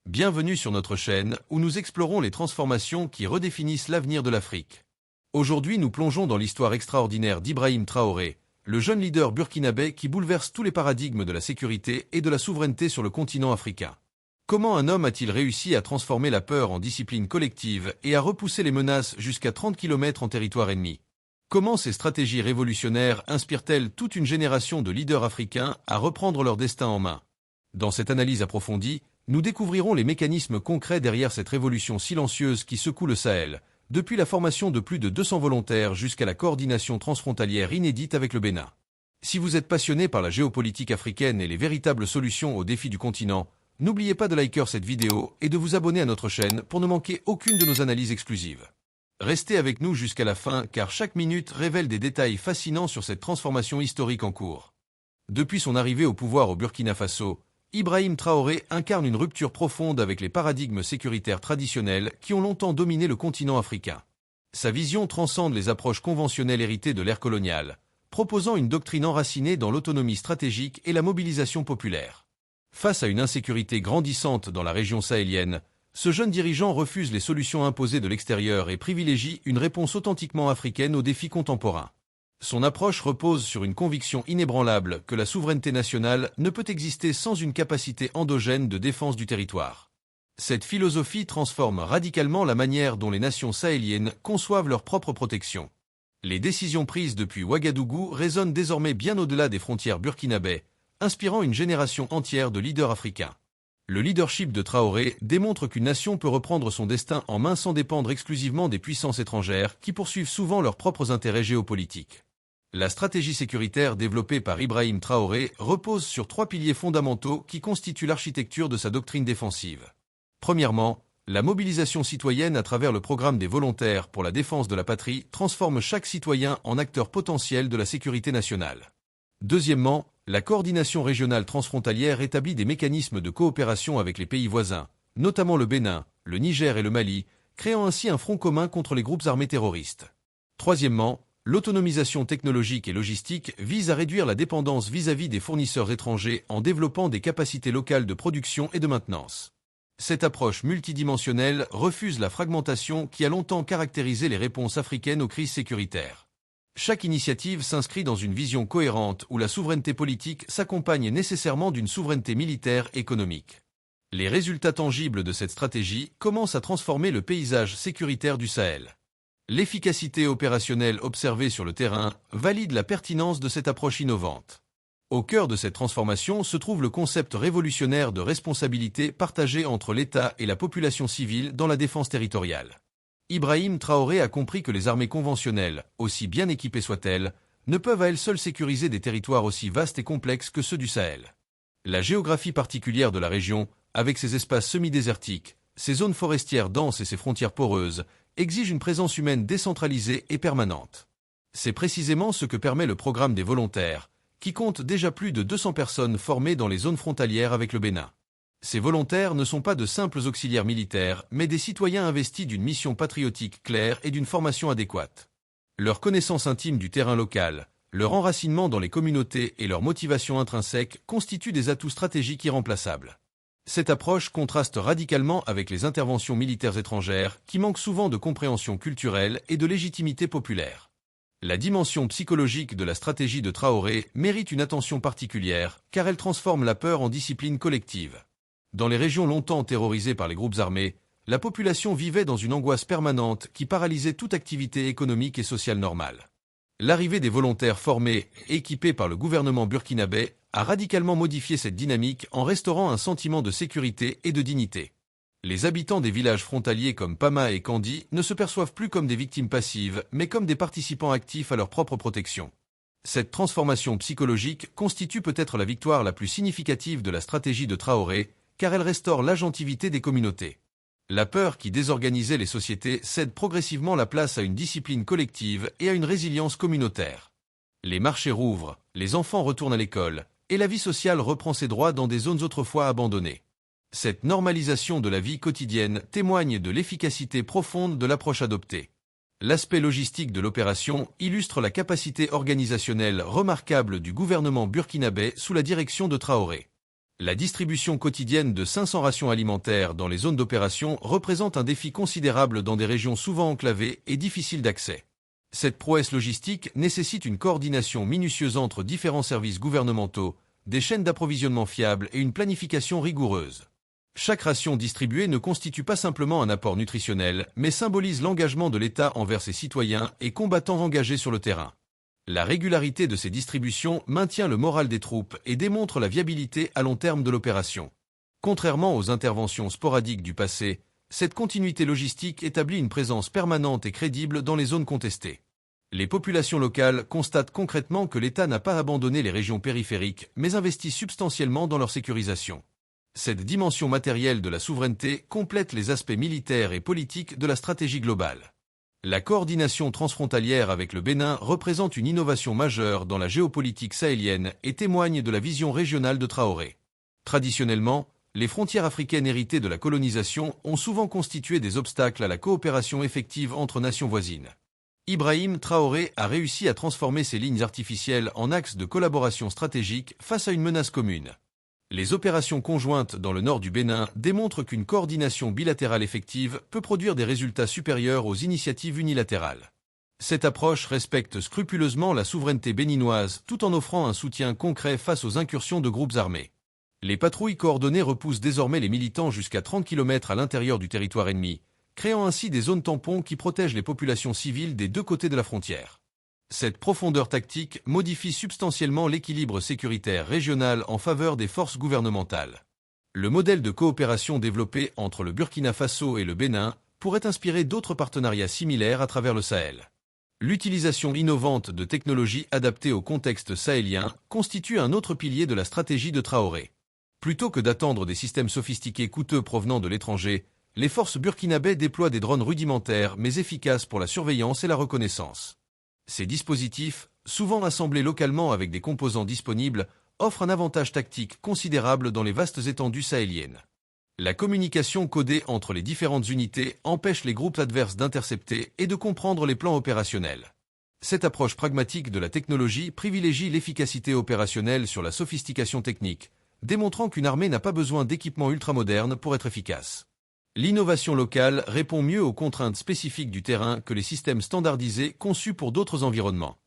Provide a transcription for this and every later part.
Bienvenue sur notre chaîne où nous explorons les transformations qui redéfinissent l'avenir de l'Afrique. Aujourd'hui, nous plongeons dans l'histoire extraordinaire d'Ibrahim Traoré, le jeune leader burkinabé qui bouleverse tous les paradigmes de la sécurité et de la souveraineté sur le continent africain. Comment un homme a-t-il réussi à transformer la peur en discipline collective et à repousser les menaces jusqu'à 30 km en territoire ennemi? Comment ces stratégies révolutionnaires inspirent-elles toute une génération de leaders africains à reprendre leur destin en main? Dans cette analyse approfondie, nous découvrirons les mécanismes concrets derrière cette révolution silencieuse qui secoue le Sahel, depuis la formation de plus de 200 volontaires jusqu'à la coordination transfrontalière inédite avec le Bénin. Si vous êtes passionné par la géopolitique africaine et les véritables solutions aux défis du continent, n'oubliez pas de liker cette vidéo et de vous abonner à notre chaîne pour ne manquer aucune de nos analyses exclusives. Restez avec nous jusqu'à la fin car chaque minute révèle des détails fascinants sur cette transformation historique en cours. Depuis son arrivée au pouvoir au Burkina Faso, Ibrahim Traoré incarne une rupture profonde avec les paradigmes sécuritaires traditionnels qui ont longtemps dominé le continent africain. Sa vision transcende les approches conventionnelles héritées de l'ère coloniale, proposant une doctrine enracinée dans l'autonomie stratégique et la mobilisation populaire. Face à une insécurité grandissante dans la région sahélienne, ce jeune dirigeant refuse les solutions imposées de l'extérieur et privilégie une réponse authentiquement africaine aux défis contemporains. Son approche repose sur une conviction inébranlable que la souveraineté nationale ne peut exister sans une capacité endogène de défense du territoire. Cette philosophie transforme radicalement la manière dont les nations sahéliennes conçoivent leur propre protection. Les décisions prises depuis Ouagadougou résonnent désormais bien au-delà des frontières burkinabè, inspirant une génération entière de leaders africains. Le leadership de Traoré démontre qu'une nation peut reprendre son destin en main sans dépendre exclusivement des puissances étrangères qui poursuivent souvent leurs propres intérêts géopolitiques. La stratégie sécuritaire développée par Ibrahim Traoré repose sur trois piliers fondamentaux qui constituent l'architecture de sa doctrine défensive. Premièrement, la mobilisation citoyenne à travers le programme des volontaires pour la défense de la patrie transforme chaque citoyen en acteur potentiel de la sécurité nationale. Deuxièmement, la coordination régionale transfrontalière établit des mécanismes de coopération avec les pays voisins, notamment le Bénin, le Niger et le Mali, créant ainsi un front commun contre les groupes armés terroristes. Troisièmement, l'autonomisation technologique et logistique vise à réduire la dépendance vis-à-vis des fournisseurs étrangers en développant des capacités locales de production et de maintenance. Cette approche multidimensionnelle refuse la fragmentation qui a longtemps caractérisé les réponses africaines aux crises sécuritaires. Chaque initiative s'inscrit dans une vision cohérente où la souveraineté politique s'accompagne nécessairement d'une souveraineté militaire et économique. Les résultats tangibles de cette stratégie commencent à transformer le paysage sécuritaire du Sahel. L'efficacité opérationnelle observée sur le terrain valide la pertinence de cette approche innovante. Au cœur de cette transformation se trouve le concept révolutionnaire de responsabilité partagée entre l'État et la population civile dans la défense territoriale. Ibrahim Traoré a compris que les armées conventionnelles, aussi bien équipées soient-elles, ne peuvent à elles seules sécuriser des territoires aussi vastes et complexes que ceux du Sahel. La géographie particulière de la région, avec ses espaces semi-désertiques, ses zones forestières denses et ses frontières poreuses, exige une présence humaine décentralisée et permanente. C'est précisément ce que permet le programme des volontaires, qui compte déjà plus de 200 personnes formées dans les zones frontalières avec le Bénin. Ces volontaires ne sont pas de simples auxiliaires militaires, mais des citoyens investis d'une mission patriotique claire et d'une formation adéquate. Leur connaissance intime du terrain local, leur enracinement dans les communautés et leur motivation intrinsèque constituent des atouts stratégiques irremplaçables. Cette approche contraste radicalement avec les interventions militaires étrangères qui manquent souvent de compréhension culturelle et de légitimité populaire. La dimension psychologique de la stratégie de Traoré mérite une attention particulière car elle transforme la peur en discipline collective. Dans les régions longtemps terrorisées par les groupes armés, la population vivait dans une angoisse permanente qui paralysait toute activité économique et sociale normale. L'arrivée des volontaires formés et équipés par le gouvernement burkinabé a radicalement modifié cette dynamique en restaurant un sentiment de sécurité et de dignité. Les habitants des villages frontaliers comme Pama et Kandi ne se perçoivent plus comme des victimes passives, mais comme des participants actifs à leur propre protection. Cette transformation psychologique constitue peut-être la victoire la plus significative de la stratégie de Traoré, car elle restaure l'agentivité des communautés. La peur qui désorganisait les sociétés cède progressivement la place à une discipline collective et à une résilience communautaire. Les marchés rouvrent, les enfants retournent à l'école, et la vie sociale reprend ses droits dans des zones autrefois abandonnées. Cette normalisation de la vie quotidienne témoigne de l'efficacité profonde de l'approche adoptée. L'aspect logistique de l'opération illustre la capacité organisationnelle remarquable du gouvernement burkinabé sous la direction de Traoré. La distribution quotidienne de 500 rations alimentaires dans les zones d'opération représente un défi considérable dans des régions souvent enclavées et difficiles d'accès. Cette prouesse logistique nécessite une coordination minutieuse entre différents services gouvernementaux, des chaînes d'approvisionnement fiables et une planification rigoureuse. Chaque ration distribuée ne constitue pas simplement un apport nutritionnel, mais symbolise l'engagement de l'État envers ses citoyens et combattants engagés sur le terrain. La régularité de ces distributions maintient le moral des troupes et démontre la viabilité à long terme de l'opération. Contrairement aux interventions sporadiques du passé, cette continuité logistique établit une présence permanente et crédible dans les zones contestées. Les populations locales constatent concrètement que l'État n'a pas abandonné les régions périphériques, mais investit substantiellement dans leur sécurisation. Cette dimension matérielle de la souveraineté complète les aspects militaires et politiques de la stratégie globale. La coordination transfrontalière avec le Bénin représente une innovation majeure dans la géopolitique sahélienne et témoigne de la vision régionale de Traoré. Traditionnellement, les frontières africaines héritées de la colonisation ont souvent constitué des obstacles à la coopération effective entre nations voisines. Ibrahim Traoré a réussi à transformer ces lignes artificielles en axes de collaboration stratégique face à une menace commune. Les opérations conjointes dans le nord du Bénin démontrent qu'une coordination bilatérale effective peut produire des résultats supérieurs aux initiatives unilatérales. Cette approche respecte scrupuleusement la souveraineté béninoise tout en offrant un soutien concret face aux incursions de groupes armés. Les patrouilles coordonnées repoussent désormais les militants jusqu'à 30 km à l'intérieur du territoire ennemi, créant ainsi des zones tampons qui protègent les populations civiles des deux côtés de la frontière. Cette profondeur tactique modifie substantiellement l'équilibre sécuritaire régional en faveur des forces gouvernementales. Le modèle de coopération développé entre le Burkina Faso et le Bénin pourrait inspirer d'autres partenariats similaires à travers le Sahel. L'utilisation innovante de technologies adaptées au contexte sahélien constitue un autre pilier de la stratégie de Traoré. Plutôt que d'attendre des systèmes sophistiqués coûteux provenant de l'étranger, les forces burkinabais déploient des drones rudimentaires mais efficaces pour la surveillance et la reconnaissance. Ces dispositifs, souvent assemblés localement avec des composants disponibles, offrent un avantage tactique considérable dans les vastes étendues sahéliennes. La communication codée entre les différentes unités empêche les groupes adverses d'intercepter et de comprendre les plans opérationnels. Cette approche pragmatique de la technologie privilégie l'efficacité opérationnelle sur la sophistication technique, démontrant qu'une armée n'a pas besoin d'équipements ultramodernes pour être efficace. L'innovation locale répond mieux aux contraintes spécifiques du terrain que les systèmes standardisés conçus pour d'autres environnements.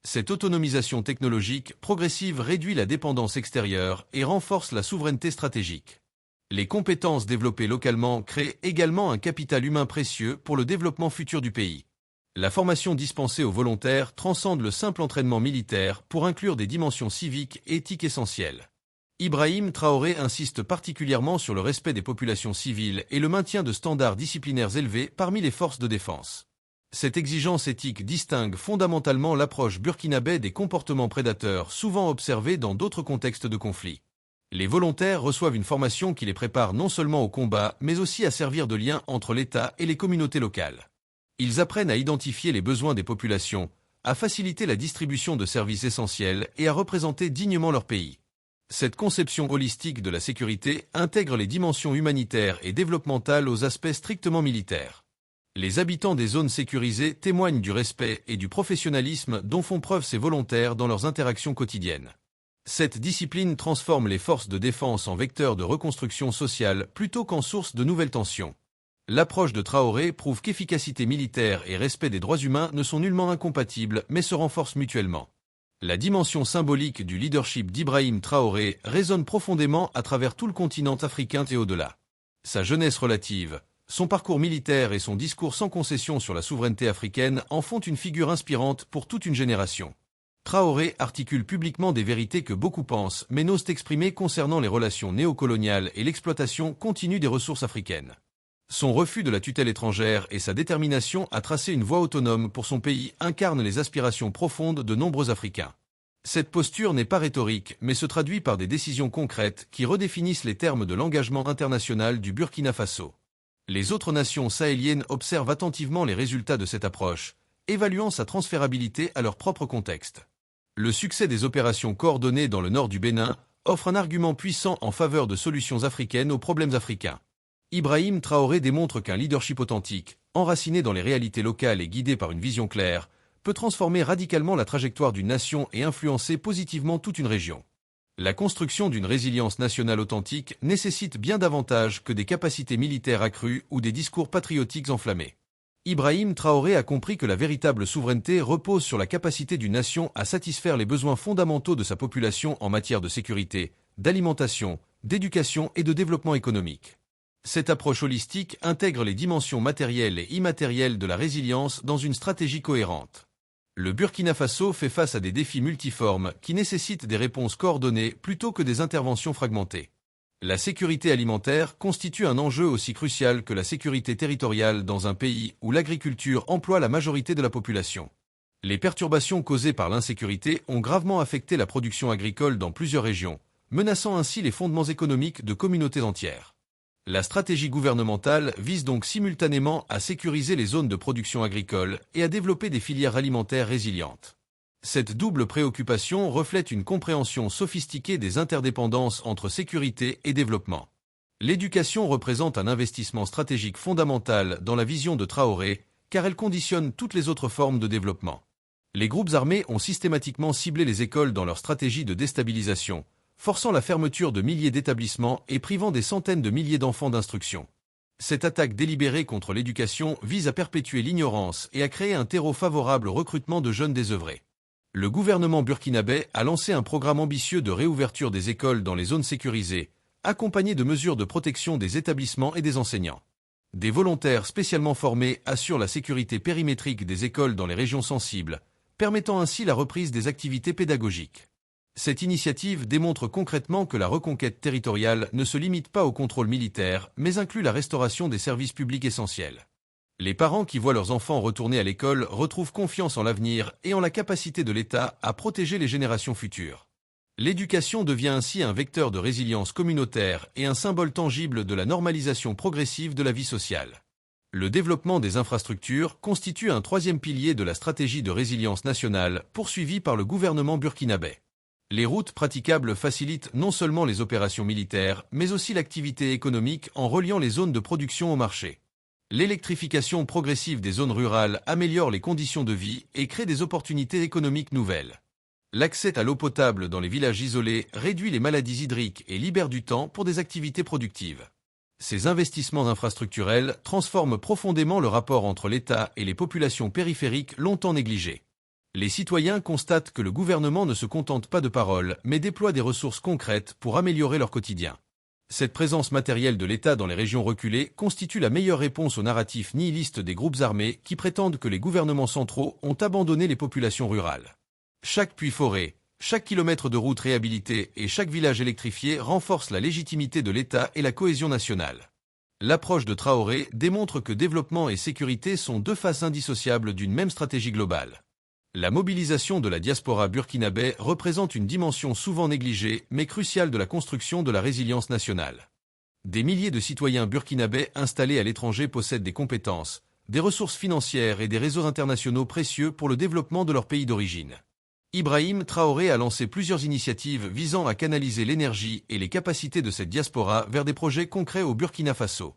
Cette autonomisation technologique progressive réduit la dépendance extérieure et renforce la souveraineté stratégique. Les compétences développées localement créent également un capital humain précieux pour le développement futur du pays. La formation dispensée aux volontaires transcende le simple entraînement militaire pour inclure des dimensions civiques et éthiques essentielles. Ibrahim Traoré insiste particulièrement sur le respect des populations civiles et le maintien de standards disciplinaires élevés parmi les forces de défense. Cette exigence éthique distingue fondamentalement l'approche burkinabé des comportements prédateurs souvent observés dans d'autres contextes de conflit. Les volontaires reçoivent une formation qui les prépare non seulement au combat, mais aussi à servir de lien entre l'État et les communautés locales. Ils apprennent à identifier les besoins des populations, à faciliter la distribution de services essentiels et à représenter dignement leur pays. Cette conception holistique de la sécurité intègre les dimensions humanitaires et développementales aux aspects strictement militaires. Les habitants des zones sécurisées témoignent du respect et du professionnalisme dont font preuve ces volontaires dans leurs interactions quotidiennes. Cette discipline transforme les forces de défense en vecteurs de reconstruction sociale plutôt qu'en source de nouvelles tensions. L'approche de Traoré prouve qu'efficacité militaire et respect des droits humains ne sont nullement incompatibles mais se renforcent mutuellement. La dimension symbolique du leadership d'Ibrahim Traoré résonne profondément à travers tout le continent africain et au-delà. Sa jeunesse relative, son parcours militaire et son discours sans concession sur la souveraineté africaine en font une figure inspirante pour toute une génération. Traoré articule publiquement des vérités que beaucoup pensent mais n'osent exprimer concernant les relations néocoloniales et l'exploitation continue des ressources africaines. Son refus de la tutelle étrangère et sa détermination à tracer une voie autonome pour son pays incarnent les aspirations profondes de nombreux Africains. Cette posture n'est pas rhétorique, mais se traduit par des décisions concrètes qui redéfinissent les termes de l'engagement international du Burkina Faso. Les autres nations sahéliennes observent attentivement les résultats de cette approche, évaluant sa transférabilité à leur propre contexte. Le succès des opérations coordonnées dans le nord du Bénin offre un argument puissant en faveur de solutions africaines aux problèmes africains. Ibrahim Traoré démontre qu'un leadership authentique, enraciné dans les réalités locales et guidé par une vision claire, peut transformer radicalement la trajectoire d'une nation et influencer positivement toute une région. La construction d'une résilience nationale authentique nécessite bien davantage que des capacités militaires accrues ou des discours patriotiques enflammés. Ibrahim Traoré a compris que la véritable souveraineté repose sur la capacité d'une nation à satisfaire les besoins fondamentaux de sa population en matière de sécurité, d'alimentation, d'éducation et de développement économique. Cette approche holistique intègre les dimensions matérielles et immatérielles de la résilience dans une stratégie cohérente. Le Burkina Faso fait face à des défis multiformes qui nécessitent des réponses coordonnées plutôt que des interventions fragmentées. La sécurité alimentaire constitue un enjeu aussi crucial que la sécurité territoriale dans un pays où l'agriculture emploie la majorité de la population. Les perturbations causées par l'insécurité ont gravement affecté la production agricole dans plusieurs régions, menaçant ainsi les fondements économiques de communautés entières. La stratégie gouvernementale vise donc simultanément à sécuriser les zones de production agricole et à développer des filières alimentaires résilientes. Cette double préoccupation reflète une compréhension sophistiquée des interdépendances entre sécurité et développement. L'éducation représente un investissement stratégique fondamental dans la vision de Traoré, car elle conditionne toutes les autres formes de développement. Les groupes armés ont systématiquement ciblé les écoles dans leur stratégie de déstabilisation, forçant la fermeture de milliers d'établissements et privant des centaines de milliers d'enfants d'instruction. Cette attaque délibérée contre l'éducation vise à perpétuer l'ignorance et à créer un terreau favorable au recrutement de jeunes désœuvrés. Le gouvernement burkinabé a lancé un programme ambitieux de réouverture des écoles dans les zones sécurisées, accompagné de mesures de protection des établissements et des enseignants. Des volontaires spécialement formés assurent la sécurité périmétrique des écoles dans les régions sensibles, permettant ainsi la reprise des activités pédagogiques. Cette initiative démontre concrètement que la reconquête territoriale ne se limite pas au contrôle militaire, mais inclut la restauration des services publics essentiels. Les parents qui voient leurs enfants retourner à l'école retrouvent confiance en l'avenir et en la capacité de l'État à protéger les générations futures. L'éducation devient ainsi un vecteur de résilience communautaire et un symbole tangible de la normalisation progressive de la vie sociale. Le développement des infrastructures constitue un troisième pilier de la stratégie de résilience nationale poursuivie par le gouvernement burkinabé. Les routes praticables facilitent non seulement les opérations militaires, mais aussi l'activité économique en reliant les zones de production au marché. L'électrification progressive des zones rurales améliore les conditions de vie et crée des opportunités économiques nouvelles. L'accès à l'eau potable dans les villages isolés réduit les maladies hydriques et libère du temps pour des activités productives. Ces investissements infrastructurels transforment profondément le rapport entre l'État et les populations périphériques longtemps négligées. Les citoyens constatent que le gouvernement ne se contente pas de paroles, mais déploie des ressources concrètes pour améliorer leur quotidien. Cette présence matérielle de l'État dans les régions reculées constitue la meilleure réponse au narratif nihiliste des groupes armés qui prétendent que les gouvernements centraux ont abandonné les populations rurales. Chaque puits-forêt, chaque kilomètre de route réhabilité et chaque village électrifié renforce la légitimité de l'État et la cohésion nationale. L'approche de Traoré démontre que développement et sécurité sont deux faces indissociables d'une même stratégie globale. La mobilisation de la diaspora burkinabé représente une dimension souvent négligée mais cruciale de la construction de la résilience nationale. Des milliers de citoyens burkinabés installés à l'étranger possèdent des compétences, des ressources financières et des réseaux internationaux précieux pour le développement de leur pays d'origine. Ibrahim Traoré a lancé plusieurs initiatives visant à canaliser l'énergie et les capacités de cette diaspora vers des projets concrets au Burkina Faso.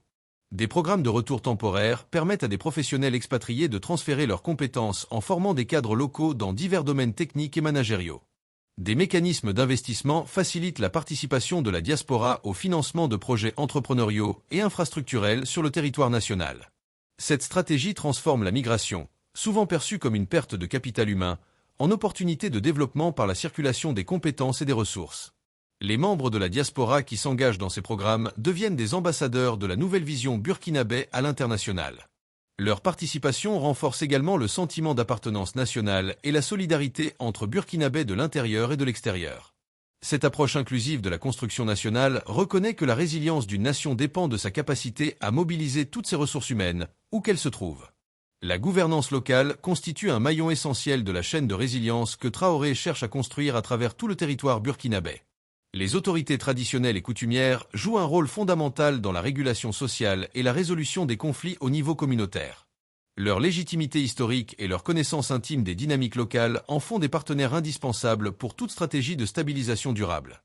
Des programmes de retour temporaire permettent à des professionnels expatriés de transférer leurs compétences en formant des cadres locaux dans divers domaines techniques et managériaux. Des mécanismes d'investissement facilitent la participation de la diaspora au financement de projets entrepreneuriaux et infrastructurels sur le territoire national. Cette stratégie transforme la migration, souvent perçue comme une perte de capital humain, en opportunité de développement par la circulation des compétences et des ressources. Les membres de la diaspora qui s'engagent dans ces programmes deviennent des ambassadeurs de la nouvelle vision burkinabé à l'international. Leur participation renforce également le sentiment d'appartenance nationale et la solidarité entre burkinabés de l'intérieur et de l'extérieur. Cette approche inclusive de la construction nationale reconnaît que la résilience d'une nation dépend de sa capacité à mobiliser toutes ses ressources humaines, où qu'elles se trouvent. La gouvernance locale constitue un maillon essentiel de la chaîne de résilience que Traoré cherche à construire à travers tout le territoire burkinabé. Les autorités traditionnelles et coutumières jouent un rôle fondamental dans la régulation sociale et la résolution des conflits au niveau communautaire. Leur légitimité historique et leur connaissance intime des dynamiques locales en font des partenaires indispensables pour toute stratégie de stabilisation durable.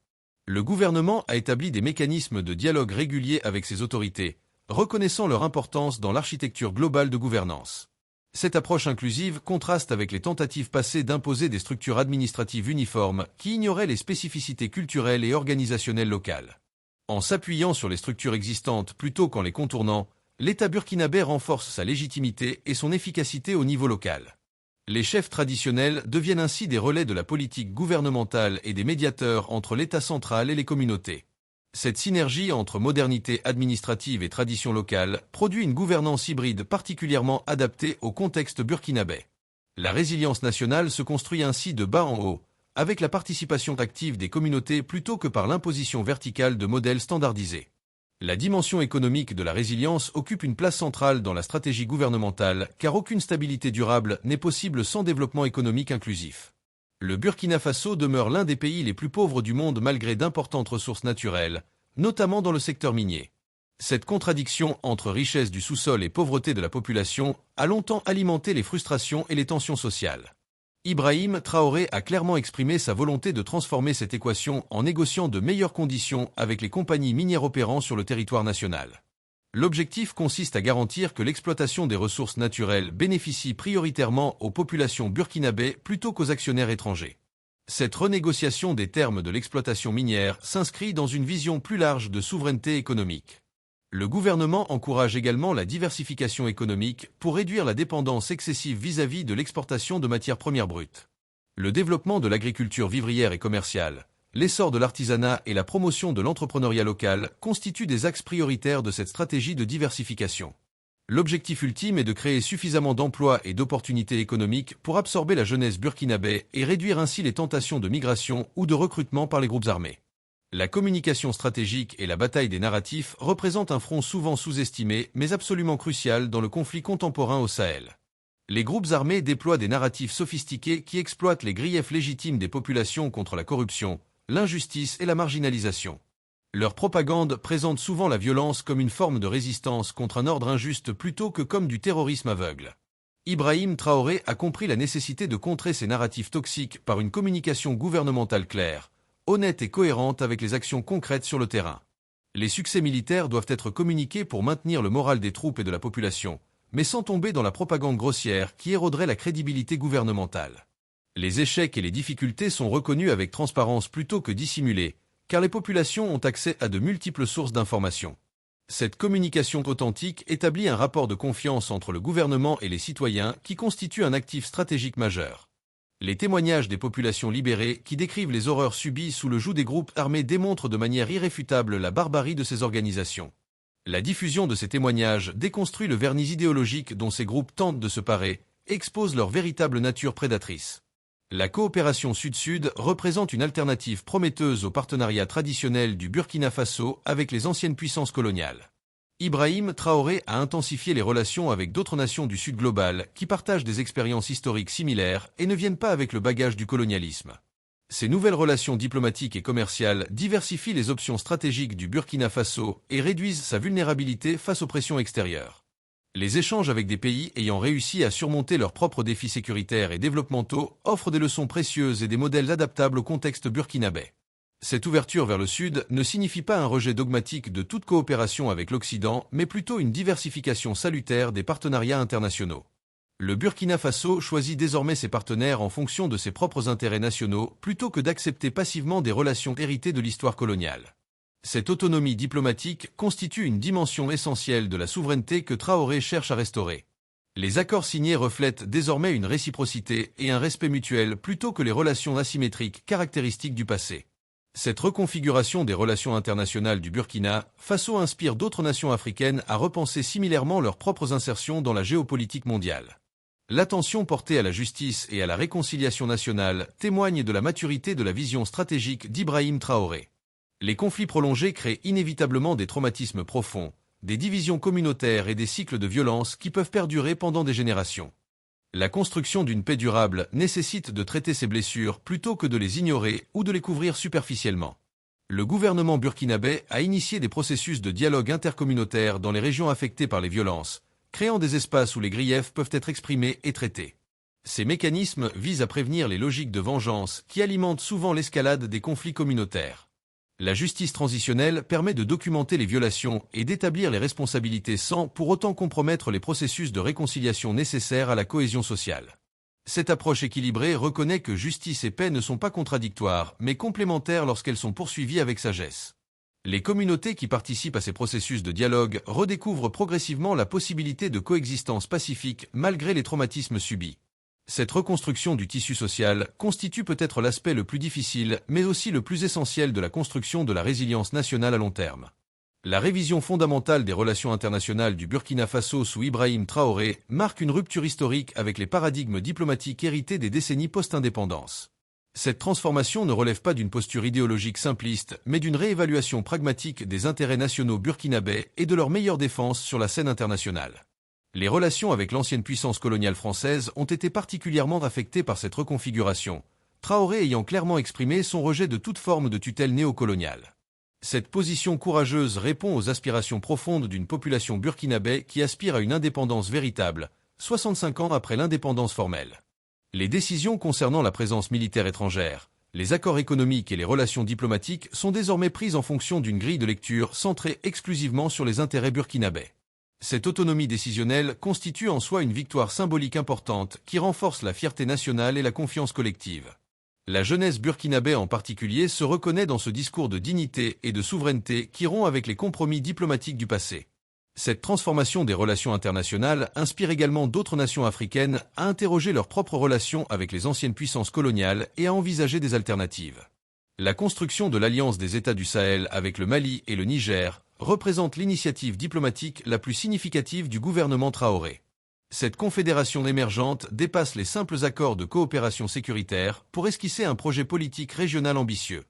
Le gouvernement a établi des mécanismes de dialogue réguliers avec ces autorités, reconnaissant leur importance dans l'architecture globale de gouvernance. Cette approche inclusive contraste avec les tentatives passées d'imposer des structures administratives uniformes qui ignoraient les spécificités culturelles et organisationnelles locales. En s'appuyant sur les structures existantes plutôt qu'en les contournant, l'État burkinabé renforce sa légitimité et son efficacité au niveau local. Les chefs traditionnels deviennent ainsi des relais de la politique gouvernementale et des médiateurs entre l'État central et les communautés. Cette synergie entre modernité administrative et tradition locale produit une gouvernance hybride particulièrement adaptée au contexte burkinabé. La résilience nationale se construit ainsi de bas en haut, avec la participation active des communautés plutôt que par l'imposition verticale de modèles standardisés. La dimension économique de la résilience occupe une place centrale dans la stratégie gouvernementale car aucune stabilité durable n'est possible sans développement économique inclusif. Le Burkina Faso demeure l'un des pays les plus pauvres du monde malgré d'importantes ressources naturelles, notamment dans le secteur minier. Cette contradiction entre richesse du sous-sol et pauvreté de la population a longtemps alimenté les frustrations et les tensions sociales. Ibrahim Traoré a clairement exprimé sa volonté de transformer cette équation en négociant de meilleures conditions avec les compagnies minières opérant sur le territoire national. L'objectif consiste à garantir que l'exploitation des ressources naturelles bénéficie prioritairement aux populations burkinabées plutôt qu'aux actionnaires étrangers. Cette renégociation des termes de l'exploitation minière s'inscrit dans une vision plus large de souveraineté économique. Le gouvernement encourage également la diversification économique pour réduire la dépendance excessive vis-à-vis de l'exportation de matières premières brutes. Le développement de l'agriculture vivrière et commerciale, l'essor de l'artisanat et la promotion de l'entrepreneuriat local constituent des axes prioritaires de cette stratégie de diversification. L'objectif ultime est de créer suffisamment d'emplois et d'opportunités économiques pour absorber la jeunesse burkinabé et réduire ainsi les tentations de migration ou de recrutement par les groupes armés. La communication stratégique et la bataille des narratifs représentent un front souvent sous-estimé mais absolument crucial dans le conflit contemporain au Sahel. Les groupes armés déploient des narratifs sophistiqués qui exploitent les griefs légitimes des populations contre la corruption, l'injustice et la marginalisation. Leur propagande présente souvent la violence comme une forme de résistance contre un ordre injuste plutôt que comme du terrorisme aveugle. Ibrahim Traoré a compris la nécessité de contrer ces narratifs toxiques par une communication gouvernementale claire, honnête et cohérente avec les actions concrètes sur le terrain. Les succès militaires doivent être communiqués pour maintenir le moral des troupes et de la population, mais sans tomber dans la propagande grossière qui éroderait la crédibilité gouvernementale. Les échecs et les difficultés sont reconnus avec transparence plutôt que dissimulés, car les populations ont accès à de multiples sources d'informations. Cette communication authentique établit un rapport de confiance entre le gouvernement et les citoyens qui constitue un actif stratégique majeur. Les témoignages des populations libérées qui décrivent les horreurs subies sous le joug des groupes armés démontrent de manière irréfutable la barbarie de ces organisations. La diffusion de ces témoignages déconstruit le vernis idéologique dont ces groupes tentent de se parer et expose leur véritable nature prédatrice. La coopération Sud-Sud représente une alternative prometteuse au partenariat traditionnel du Burkina Faso avec les anciennes puissances coloniales. Ibrahim Traoré a intensifié les relations avec d'autres nations du Sud global qui partagent des expériences historiques similaires et ne viennent pas avec le bagage du colonialisme. Ces nouvelles relations diplomatiques et commerciales diversifient les options stratégiques du Burkina Faso et réduisent sa vulnérabilité face aux pressions extérieures. Les échanges avec des pays ayant réussi à surmonter leurs propres défis sécuritaires et développementaux offrent des leçons précieuses et des modèles adaptables au contexte burkinabé. Cette ouverture vers le Sud ne signifie pas un rejet dogmatique de toute coopération avec l'Occident, mais plutôt une diversification salutaire des partenariats internationaux. Le Burkina Faso choisit désormais ses partenaires en fonction de ses propres intérêts nationaux plutôt que d'accepter passivement des relations héritées de l'histoire coloniale. Cette autonomie diplomatique constitue une dimension essentielle de la souveraineté que Traoré cherche à restaurer. Les accords signés reflètent désormais une réciprocité et un respect mutuel plutôt que les relations asymétriques caractéristiques du passé. Cette reconfiguration des relations internationales du Burkina Faso inspire d'autres nations africaines à repenser similairement leurs propres insertions dans la géopolitique mondiale. L'attention portée à la justice et à la réconciliation nationale témoigne de la maturité de la vision stratégique d'Ibrahim Traoré. Les conflits prolongés créent inévitablement des traumatismes profonds, des divisions communautaires et des cycles de violence qui peuvent perdurer pendant des générations. La construction d'une paix durable nécessite de traiter ces blessures plutôt que de les ignorer ou de les couvrir superficiellement. Le gouvernement burkinabé a initié des processus de dialogue intercommunautaire dans les régions affectées par les violences, créant des espaces où les griefs peuvent être exprimés et traités. Ces mécanismes visent à prévenir les logiques de vengeance qui alimentent souvent l'escalade des conflits communautaires. La justice transitionnelle permet de documenter les violations et d'établir les responsabilités sans pour autant compromettre les processus de réconciliation nécessaires à la cohésion sociale. Cette approche équilibrée reconnaît que justice et paix ne sont pas contradictoires, mais complémentaires lorsqu'elles sont poursuivies avec sagesse. Les communautés qui participent à ces processus de dialogue redécouvrent progressivement la possibilité de coexistence pacifique malgré les traumatismes subis. Cette reconstruction du tissu social constitue peut-être l'aspect le plus difficile, mais aussi le plus essentiel de la construction de la résilience nationale à long terme. La révision fondamentale des relations internationales du Burkina Faso sous Ibrahim Traoré marque une rupture historique avec les paradigmes diplomatiques hérités des décennies post-indépendance. Cette transformation ne relève pas d'une posture idéologique simpliste, mais d'une réévaluation pragmatique des intérêts nationaux burkinabais et de leur meilleure défense sur la scène internationale. Les relations avec l'ancienne puissance coloniale française ont été particulièrement affectées par cette reconfiguration, Traoré ayant clairement exprimé son rejet de toute forme de tutelle néocoloniale. Cette position courageuse répond aux aspirations profondes d'une population burkinabé qui aspire à une indépendance véritable, 65 ans après l'indépendance formelle. Les décisions concernant la présence militaire étrangère, les accords économiques et les relations diplomatiques sont désormais prises en fonction d'une grille de lecture centrée exclusivement sur les intérêts burkinabés. Cette autonomie décisionnelle constitue en soi une victoire symbolique importante qui renforce la fierté nationale et la confiance collective. La jeunesse burkinabé en particulier se reconnaît dans ce discours de dignité et de souveraineté qui rompt avec les compromis diplomatiques du passé. Cette transformation des relations internationales inspire également d'autres nations africaines à interroger leurs propres relations avec les anciennes puissances coloniales et à envisager des alternatives. La construction de l'Alliance des États du Sahel avec le Mali et le Niger représente l'initiative diplomatique la plus significative du gouvernement Traoré. Cette confédération émergente dépasse les simples accords de coopération sécuritaire pour esquisser un projet politique régional ambitieux.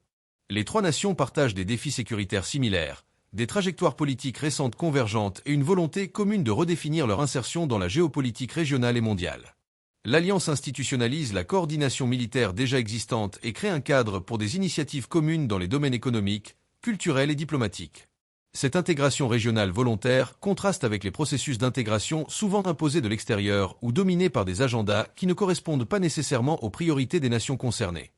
Les trois nations partagent des défis sécuritaires similaires, des trajectoires politiques récentes convergentes et une volonté commune de redéfinir leur insertion dans la géopolitique régionale et mondiale. L'Alliance institutionnalise la coordination militaire déjà existante et crée un cadre pour des initiatives communes dans les domaines économiques, culturels et diplomatiques. Cette intégration régionale volontaire contraste avec les processus d'intégration souvent imposés de l'extérieur ou dominés par des agendas qui ne correspondent pas nécessairement aux priorités des nations concernées.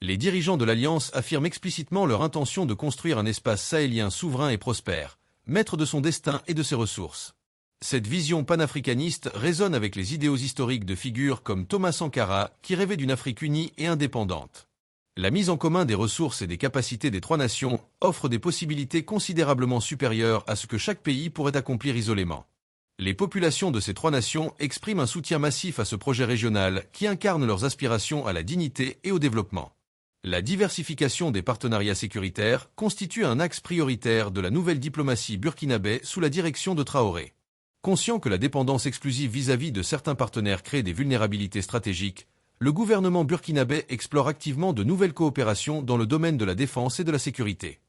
Les dirigeants de l'Alliance affirment explicitement leur intention de construire un espace sahélien souverain et prospère, maître de son destin et de ses ressources. Cette vision panafricaniste résonne avec les idéaux historiques de figures comme Thomas Sankara qui rêvait d'une Afrique unie et indépendante. La mise en commun des ressources et des capacités des trois nations offre des possibilités considérablement supérieures à ce que chaque pays pourrait accomplir isolément. Les populations de ces trois nations expriment un soutien massif à ce projet régional qui incarne leurs aspirations à la dignité et au développement. La diversification des partenariats sécuritaires constitue un axe prioritaire de la nouvelle diplomatie burkinabé sous la direction de Traoré. Conscient que la dépendance exclusive vis-à-vis de certains partenaires crée des vulnérabilités stratégiques, le gouvernement burkinabé explore activement de nouvelles coopérations dans le domaine de la défense et de la sécurité.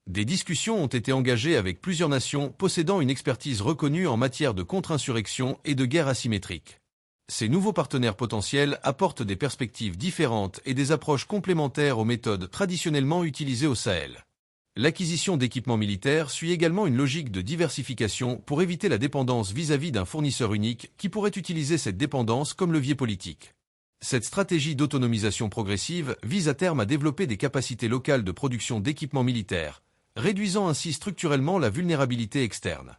Des discussions ont été engagées avec plusieurs nations possédant une expertise reconnue en matière de contre-insurrection et de guerre asymétrique. Ces nouveaux partenaires potentiels apportent des perspectives différentes et des approches complémentaires aux méthodes traditionnellement utilisées au Sahel. L'acquisition d'équipements militaires suit également une logique de diversification pour éviter la dépendance vis-à-vis d'un fournisseur unique qui pourrait utiliser cette dépendance comme levier politique. Cette stratégie d'autonomisation progressive vise à terme à développer des capacités locales de production d'équipements militaires, réduisant ainsi structurellement la vulnérabilité externe.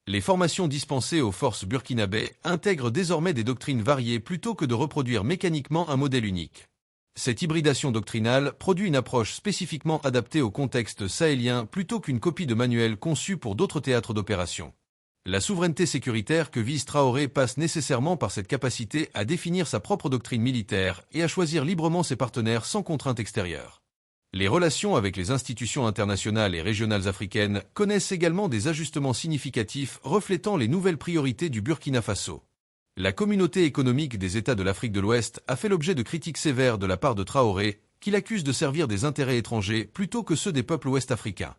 Les formations dispensées aux forces burkinabé intègrent désormais des doctrines variées plutôt que de reproduire mécaniquement un modèle unique. Cette hybridation doctrinale produit une approche spécifiquement adaptée au contexte sahélien plutôt qu'une copie de manuel conçu pour d'autres théâtres d'opération. La souveraineté sécuritaire que vise Traoré passe nécessairement par cette capacité à définir sa propre doctrine militaire et à choisir librement ses partenaires sans contrainte extérieure. Les relations avec les institutions internationales et régionales africaines connaissent également des ajustements significatifs reflétant les nouvelles priorités du Burkina Faso. La communauté économique des États de l'Afrique de l'Ouest a fait l'objet de critiques sévères de la part de Traoré, qui l'accuse de servir des intérêts étrangers plutôt que ceux des peuples ouest-africains.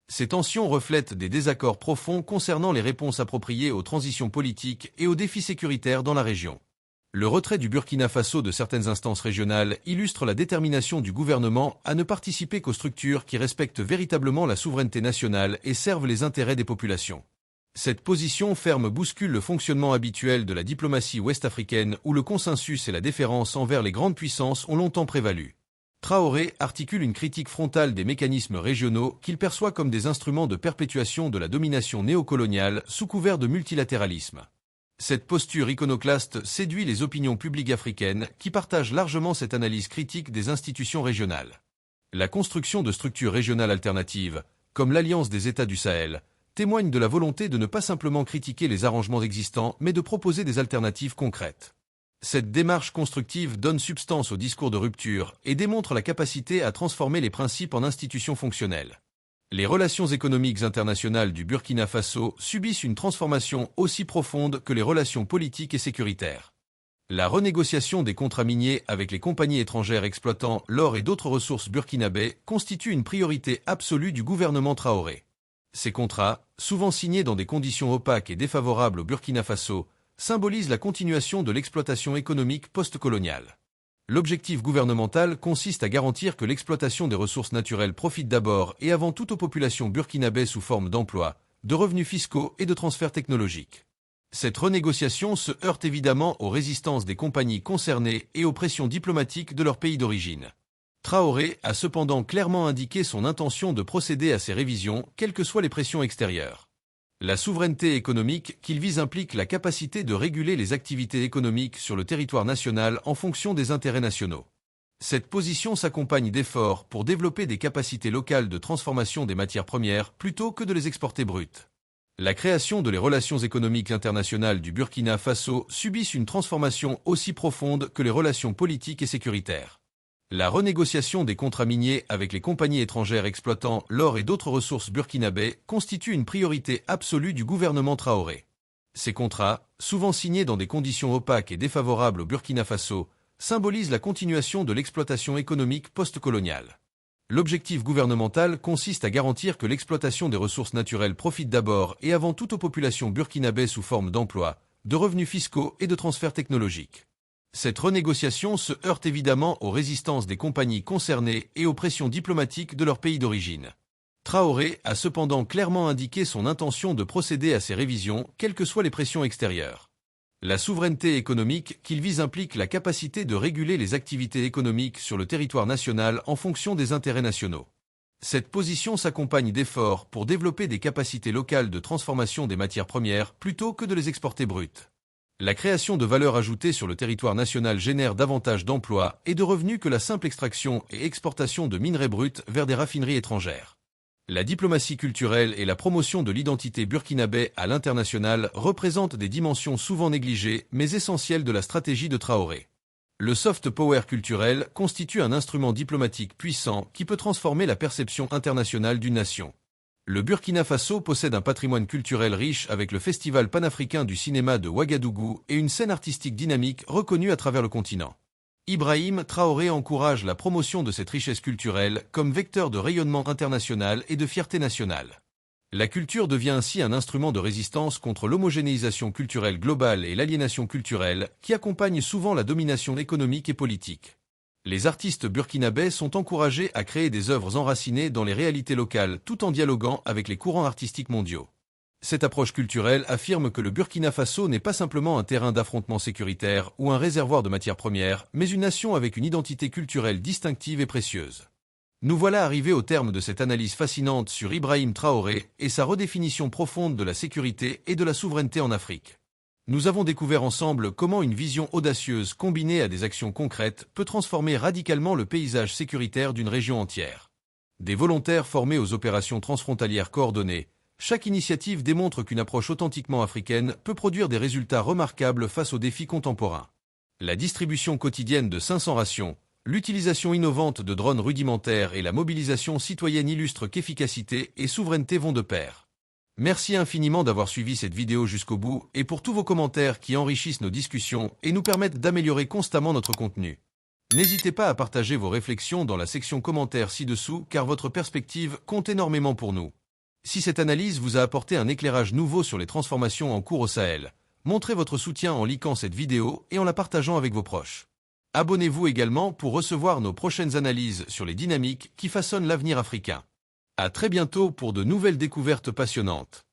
Ces tensions reflètent des désaccords profonds concernant les réponses appropriées aux transitions politiques et aux défis sécuritaires dans la région. Le retrait du Burkina Faso de certaines instances régionales illustre la détermination du gouvernement à ne participer qu'aux structures qui respectent véritablement la souveraineté nationale et servent les intérêts des populations. Cette position ferme bouscule le fonctionnement habituel de la diplomatie ouest-africaine où le consensus et la déférence envers les grandes puissances ont longtemps prévalu. Traoré articule une critique frontale des mécanismes régionaux qu'il perçoit comme des instruments de perpétuation de la domination néocoloniale sous couvert de multilatéralisme. Cette posture iconoclaste séduit les opinions publiques africaines qui partagent largement cette analyse critique des institutions régionales. La construction de structures régionales alternatives, comme l'Alliance des États du Sahel, témoigne de la volonté de ne pas simplement critiquer les arrangements existants, mais de proposer des alternatives concrètes. Cette démarche constructive donne substance au discours de rupture et démontre la capacité à transformer les principes en institutions fonctionnelles. Les relations économiques internationales du Burkina Faso subissent une transformation aussi profonde que les relations politiques et sécuritaires. La renégociation des contrats miniers avec les compagnies étrangères exploitant l'or et d'autres ressources burkinabées constitue une priorité absolue du gouvernement Traoré. Ces contrats, souvent signés dans des conditions opaques et défavorables au Burkina Faso, symbolisent la continuation de l'exploitation économique post-coloniale. L'objectif gouvernemental consiste à garantir que l'exploitation des ressources naturelles profite d'abord et avant tout aux populations burkinabées sous forme d'emplois, de revenus fiscaux et de transferts technologiques. Cette renégociation se heurte évidemment aux résistances des compagnies concernées et aux pressions diplomatiques de leur pays d'origine. Traoré a cependant clairement indiqué son intention de procéder à ces révisions, quelles que soient les pressions extérieures. La souveraineté économique qu'il vise implique la capacité de réguler les activités économiques sur le territoire national en fonction des intérêts nationaux. Cette position s'accompagne d'efforts pour développer des capacités locales de transformation des matières premières plutôt que de les exporter brutes. La création de les relations économiques internationales du Burkina Faso subissent une transformation aussi profonde que les relations politiques et sécuritaires. La renégociation des contrats miniers avec les compagnies étrangères exploitant l'or et d'autres ressources burkinabées constitue une priorité absolue du gouvernement Traoré. Ces contrats, souvent signés dans des conditions opaques et défavorables au Burkina Faso, symbolisent la continuation de l'exploitation économique post-coloniale. L'objectif gouvernemental consiste à garantir que l'exploitation des ressources naturelles profite d'abord et avant tout aux populations burkinabées sous forme d'emplois, de revenus fiscaux et de transferts technologiques. Cette renégociation se heurte évidemment aux résistances des compagnies concernées et aux pressions diplomatiques de leur pays d'origine. Traoré a cependant clairement indiqué son intention de procéder à ces révisions, quelles que soient les pressions extérieures. La souveraineté économique qu'il vise implique la capacité de réguler les activités économiques sur le territoire national en fonction des intérêts nationaux. Cette position s'accompagne d'efforts pour développer des capacités locales de transformation des matières premières plutôt que de les exporter brutes. La création de valeur ajoutée sur le territoire national génère davantage d'emplois et de revenus que la simple extraction et exportation de minerais bruts vers des raffineries étrangères. La diplomatie culturelle et la promotion de l'identité burkinabé à l'international représentent des dimensions souvent négligées mais essentielles de la stratégie de Traoré. Le soft power culturel constitue un instrument diplomatique puissant qui peut transformer la perception internationale d'une nation. Le Burkina Faso possède un patrimoine culturel riche avec le Festival panafricain du cinéma de Ouagadougou et une scène artistique dynamique reconnue à travers le continent. Ibrahim Traoré encourage la promotion de cette richesse culturelle comme vecteur de rayonnement international et de fierté nationale. La culture devient ainsi un instrument de résistance contre l'homogénéisation culturelle globale et l'aliénation culturelle qui accompagne souvent la domination économique et politique. Les artistes burkinabés sont encouragés à créer des œuvres enracinées dans les réalités locales tout en dialoguant avec les courants artistiques mondiaux. Cette approche culturelle affirme que le Burkina Faso n'est pas simplement un terrain d'affrontement sécuritaire ou un réservoir de matières premières, mais une nation avec une identité culturelle distinctive et précieuse. Nous voilà arrivés au terme de cette analyse fascinante sur Ibrahim Traoré et sa redéfinition profonde de la sécurité et de la souveraineté en Afrique. Nous avons découvert ensemble comment une vision audacieuse combinée à des actions concrètes peut transformer radicalement le paysage sécuritaire d'une région entière. Des volontaires formés aux opérations transfrontalières coordonnées, chaque initiative démontre qu'une approche authentiquement africaine peut produire des résultats remarquables face aux défis contemporains. La distribution quotidienne de 500 rations, l'utilisation innovante de drones rudimentaires et la mobilisation citoyenne illustrent qu'efficacité et souveraineté vont de pair. Merci infiniment d'avoir suivi cette vidéo jusqu'au bout et pour tous vos commentaires qui enrichissent nos discussions et nous permettent d'améliorer constamment notre contenu. N'hésitez pas à partager vos réflexions dans la section commentaires ci-dessous car votre perspective compte énormément pour nous. Si cette analyse vous a apporté un éclairage nouveau sur les transformations en cours au Sahel, montrez votre soutien en likant cette vidéo et en la partageant avec vos proches. Abonnez-vous également pour recevoir nos prochaines analyses sur les dynamiques qui façonnent l'avenir africain. À très bientôt pour de nouvelles découvertes passionnantes.